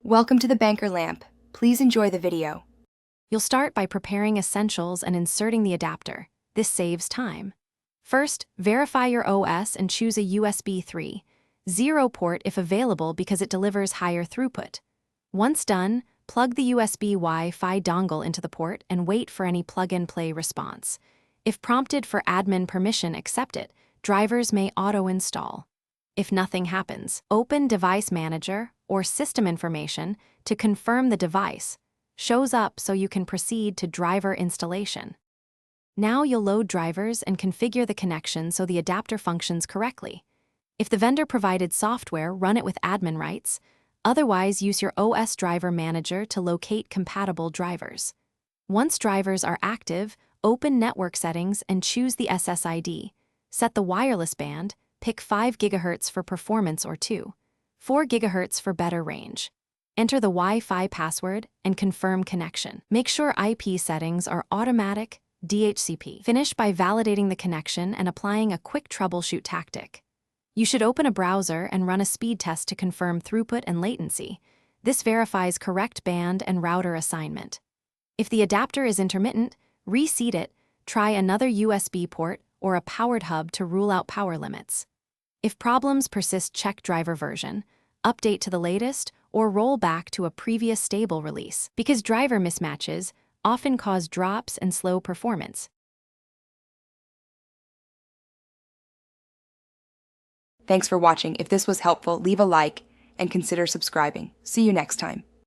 Welcome to the Banker Lamp. Please enjoy the video. You'll start by preparing essentials and inserting the adapter. This saves time. First, verify your OS and choose a USB 3.0 port if available because it delivers higher throughput. Once done, plug the USB Wi-Fi dongle into the port and wait for any plug-and-play response. If prompted for admin permission, accept it. Drivers may auto-install. If nothing happens, open Device Manager or System Information to confirm the device shows up so you can proceed to driver installation. Now you'll load drivers and configure the connection so the adapter functions correctly. If the vendor provided software, run it with admin rights. Otherwise, use your OS Driver Manager to locate compatible drivers. Once drivers are active, open Network Settings and choose the SSID. Set the wireless band, pick 5 GHz for performance or 4 GHz for better range. Enter the Wi-Fi password and confirm connection. Make sure IP settings are automatic, DHCP. Finish by validating the connection and applying a quick troubleshoot tactic. You should open a browser and run a speed test to confirm throughput and latency. This verifies correct band and router assignment. If the adapter is intermittent, reseat it, try another USB port or a powered hub to rule out power limits. If problems persist, check driver version, update to the latest, or roll back to a previous stable release, because driver mismatches often cause drops and slow performance. Thanks for watching. If this was helpful, leave a like and consider subscribing. See you next time.